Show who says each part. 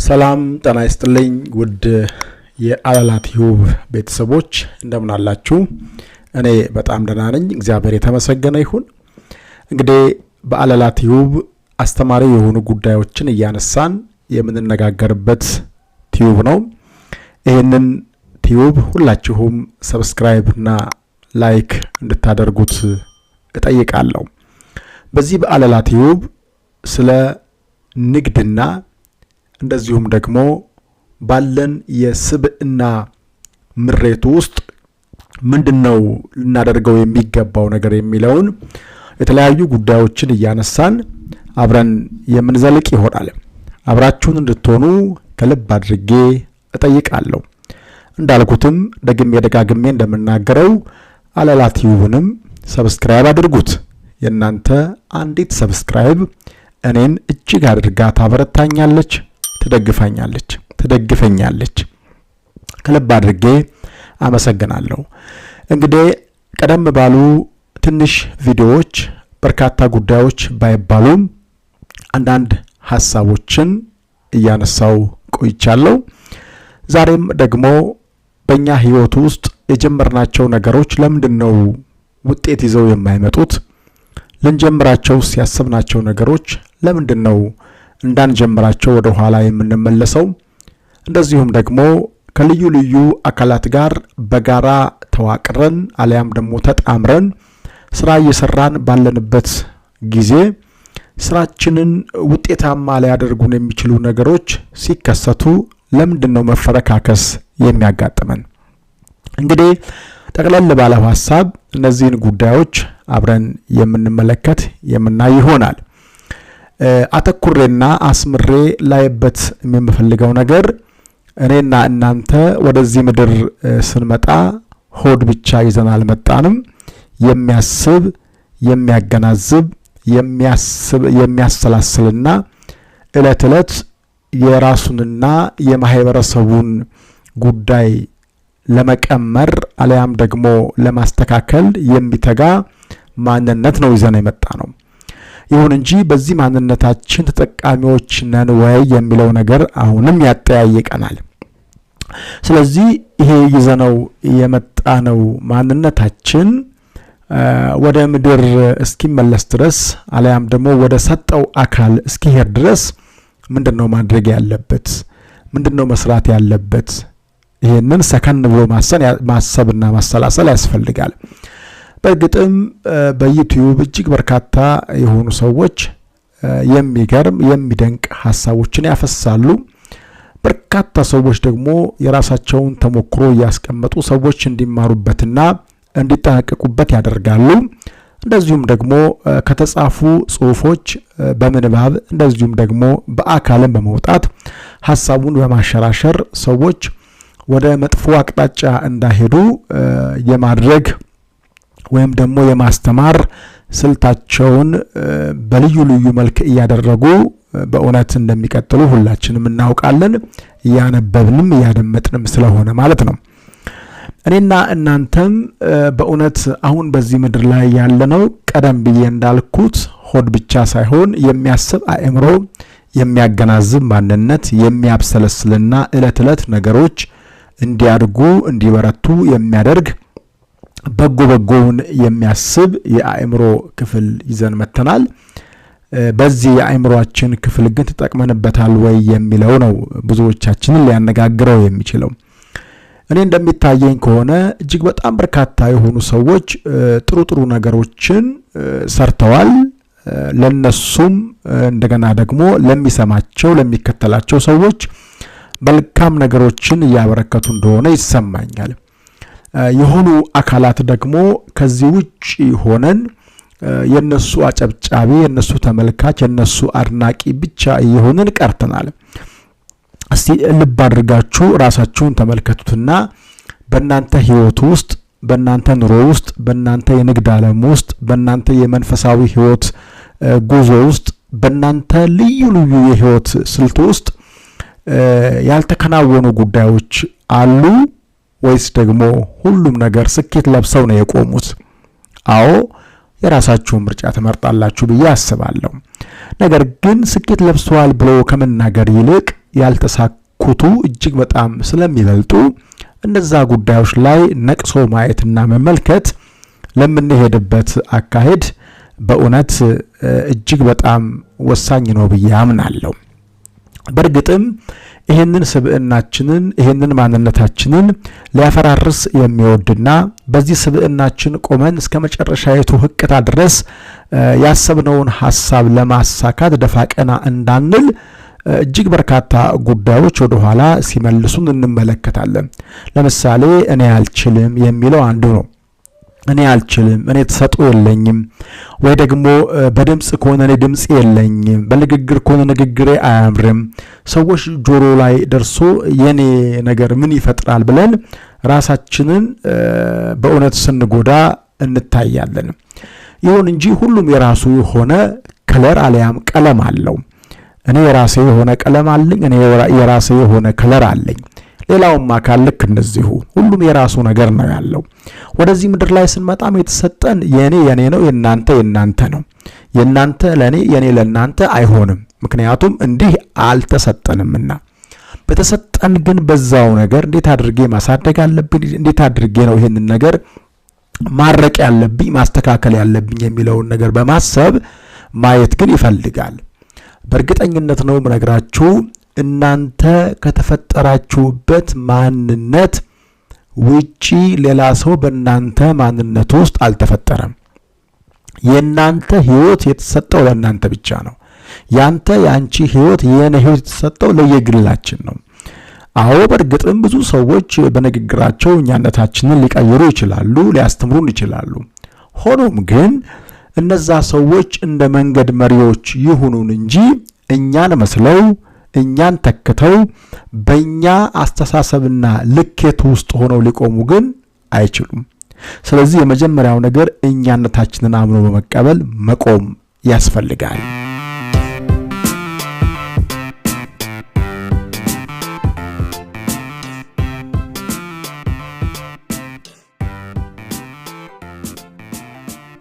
Speaker 1: ሰላም ጤና ይስጥልኝ ውድ የአለላ ቲዩብ ቤተሰቦች እንደምን አላችሁ? እኔ በጣም ደህና ነኝ፣ እግዚአብሔር የተመሰገነ ይሁን። እንግዲህ በአለላ ቲዩብ አስተማሪ የሆኑ ጉዳዮችን እያነሳን የምንነጋገርበት ቲዩብ ነው። ይሄንን ቲዩብ ሁላችሁም ሰብስክራይብ እና ላይክ እንድታደርጉት እጠይቃለሁ። በዚህ በአለላ ቲዩብ ስለ ንግድና እንደዚሁም ደግሞ ባለን የስብዕና ምሬቱ ውስጥ ምንድነው ልናደርገው የሚገባው ነገር የሚለውን የተለያዩ ጉዳዮችን እያነሳን አብረን የምንዘልቅ ይሆናል። አብራችሁን እንድትሆኑ ከልብ አድርጌ እጠይቃለሁ። እንዳልኩትም ደጋግሜ እንደምናገረው አለላ ቲዩብንም ሰብስክራይብ አድርጉት። የእናንተ አንዲት ሰብስክራይብ እኔን እጅግ አድርጋ ታበረታኛለች፣ ትደግፈኛለች። ከልብ አድርጌ አመሰግናለሁ። እንግዲህ ቀደም ባሉ ትንሽ ቪዲዮዎች በርካታ ጉዳዮች ባይባሉም አንዳንድ ሐሳቦችን እያነሳው ቆይቻለሁ። ዛሬም ደግሞ በእኛ ህይወት ውስጥ የጀመርናቸው ነገሮች ለምንድነው ውጤት ይዘው የማይመጡት? ልንጀምራቸው ሲያስብናቸው ነገሮች ለምንድነው እንዳንጀምራቸው ወደ ኋላ የምንመለሰው? እንደዚሁም ደግሞ ከልዩ ልዩ አካላት ጋር በጋራ ተዋቅረን አለያም ደግሞ ተጣምረን ስራ እየሰራን ባለንበት ጊዜ ስራችንን ውጤታማ ሊያደርጉን የሚችሉ ነገሮች ሲከሰቱ ለምንድነው መፈረካከስ የሚያጋጥመን? እንግዲህ ጠቅለል ባለ ሐሳብ እነዚህን ጉዳዮች አብረን የምንመለከት የምናይ ይሆናል። አተኩሬና አስምሬ ላይበት የምፈልገው ነገር እኔና እናንተ ወደዚህ ምድር ስንመጣ ሆድ ብቻ ይዘን አልመጣንም። የሚያስብ የሚያገናዝብ የሚያሰላስልና ዕለት ዕለት የራሱንና የማህበረሰቡን ጉዳይ ለመቀመር አለያም ደግሞ ለማስተካከል የሚተጋ ማንነት ነው ይዘን የመጣ ነው። ይሁን እንጂ በዚህ ማንነታችን ተጠቃሚዎች ነን ወይ የሚለው ነገር አሁንም ያጠያይቀናል። ስለዚህ ይሄ ይዘነው የመጣነው ማንነታችን ወደ ምድር እስኪመለስ ድረስ አለያም ደግሞ ወደ ሰጠው አካል እስኪሄድ ድረስ ምንድነው ማድረግ ያለበት? ምንድነው መስራት ያለበት? ይሄንን ሰከን ብሎ ማሰብና ማሰላሰል ያስፈልጋል። በእርግጥም በዩቲዩብ እጅግ በርካታ የሆኑ ሰዎች የሚገርም የሚደንቅ ሐሳቦችን ያፈሳሉ። በርካታ ሰዎች ደግሞ የራሳቸውን ተሞክሮ ያስቀመጡ ሰዎች እንዲማሩበትና እንዲጠነቀቁበት ያደርጋሉ። እንደዚሁም ደግሞ ከተጻፉ ጽሁፎች በምንባብ እንደዚሁም ደግሞ በአካልም በመውጣት ሐሳቡን በማሸራሸር ሰዎች ወደ መጥፎ አቅጣጫ እንዳይሄዱ የማድረግ ወይም ደግሞ የማስተማር ስልታቸውን በልዩ ልዩ መልክ እያደረጉ በእውነት እንደሚቀጥሉ ሁላችንም እናውቃለን። እያነበብንም እያደመጥንም ስለሆነ ማለት ነው። እኔና እናንተም በእውነት አሁን በዚህ ምድር ላይ ያለነው ቀደም ብዬ እንዳልኩት ሆድ ብቻ ሳይሆን የሚያስብ አእምሮ፣ የሚያገናዝብ ማንነት፣ የሚያብሰለስልና ዕለት ዕለት ነገሮች እንዲያድጉ እንዲበረቱ የሚያደርግ በጎውን የሚያስብ የአእምሮ ክፍል ይዘን መተናል። በዚህ የአእምሮአችን ክፍል ግን ተጠቅመንበታል ወይ የሚለው ነው ብዙዎቻችንን ሊያነጋግረው የሚችለው። እኔ እንደሚታየኝ ከሆነ እጅግ በጣም በርካታ የሆኑ ሰዎች ጥሩ ነገሮችን ሰርተዋል። ለነሱም እንደገና ደግሞ ለሚሰማቸው ለሚከተላቸው ሰዎች መልካም ነገሮችን እያበረከቱ እንደሆነ ይሰማኛል። የሆኑ አካላት ደግሞ ከዚህ ውጪ ሆነን የነሱ አጨብጫቢ፣ የነሱ ተመልካች፣ የነሱ አድናቂ ብቻ እየሆንን ቀርተናል። እስቲ ልብ አድርጋችሁ ራሳችሁን ተመልከቱትና በእናንተ ህይወት ውስጥ፣ በእናንተ ኑሮ ውስጥ፣ በእናንተ የንግድ ዓለም ውስጥ፣ በእናንተ የመንፈሳዊ ህይወት ጉዞ ውስጥ፣ በእናንተ ልዩ ልዩ የህይወት ስልት ውስጥ ያልተከናወኑ ጉዳዮች አሉ ወይስ ደግሞ ሁሉም ነገር ስኬት ለብሰው ነው የቆሙት? አዎ የራሳችሁን ምርጫ ትመርጣላችሁ ብዬ አስባለሁ። ነገር ግን ስኬት ለብሰዋል ብሎ ከመናገር ይልቅ ያልተሳኩቱ እጅግ በጣም ስለሚበልጡ እነዛ ጉዳዮች ላይ ነቅሶ ማየትና መመልከት ለምንሄድበት አካሄድ በእውነት እጅግ በጣም ወሳኝ ነው ብዬ አምናለሁ። በእርግጥም ይሄንን ስብዕናችንን ይሄንን ማንነታችንን ሊያፈራርስ የሚወድና በዚህ ስብዕናችን ቆመን እስከ መጨረሻይቱ ህቅታ ድረስ ያሰብነውን ሐሳብ ለማሳካት ደፋቀና እንዳንል እጅግ በርካታ ጉዳዮች ወደ ኋላ ሲመልሱን እንመለከታለን። ለምሳሌ እኔ አልችልም የሚለው አንዱ ነው። እኔ አልችልም፣ እኔ ተሰጥኦ የለኝም፣ ወይ ደግሞ በድምጽ ከሆነ እኔ ድምጽ የለኝም፣ በንግግር ከሆነ ንግግሬ አያምርም፣ ሰዎች ጆሮ ላይ ደርሶ የኔ ነገር ምን ይፈጥራል ብለን ራሳችንን በእውነት ስንጎዳ እንታያለን። ይሁን እንጂ ሁሉም የራሱ የሆነ ከለር አለያም ቀለም አለው። እኔ የራሴ የሆነ ቀለም አለኝ፣ እኔ የራሴ የሆነ ከለር አለኝ። ሌላውም አካል ልክ እንደዚሁ ሁሉም የራሱ ነገር ነው ያለው። ወደዚህ ምድር ላይ ስንመጣም የተሰጠን የኔ ነው፣ የናንተ ነው። የናንተ ለኔ የኔ ለናንተ አይሆንም። ምክንያቱም እንዲህ አልተሰጠንምና። በተሰጠን ግን በዛው ነገር እንዴት አድርጌ ማሳደግ አለብኝ፣ እንዴት አድርጌ ነው ይሄንን ነገር ማረቅ ያለብኝ ማስተካከል ያለብኝ የሚለውን ነገር በማሰብ ማየት ግን ይፈልጋል። በእርግጠኝነት ነው የምነግራችሁ እናንተ ከተፈጠራችሁበት ማንነት ውጪ ሌላ ሰው በእናንተ ማንነት ውስጥ አልተፈጠረም። የእናንተ ህይወት የተሰጠው ለእናንተ ብቻ ነው። ያንቺ ህይወት የኔ ህይወት የተሰጠው ለየግላችን ነው። አዎ በእርግጥም ብዙ ሰዎች በንግግራቸው እኛነታችንን ሊቀይሩ ይችላሉ፣ ሊያስተምሩን ይችላሉ። ሆኖም ግን እነዛ ሰዎች እንደ መንገድ መሪዎች ይሁኑን እንጂ እኛን መስለው እኛን ተክተው በእኛ አስተሳሰብና ልኬት ውስጥ ሆነው ሊቆሙ ግን አይችሉም። ስለዚህ የመጀመሪያው ነገር እኛነታችንን አምኖ በመቀበል መቆም ያስፈልጋል።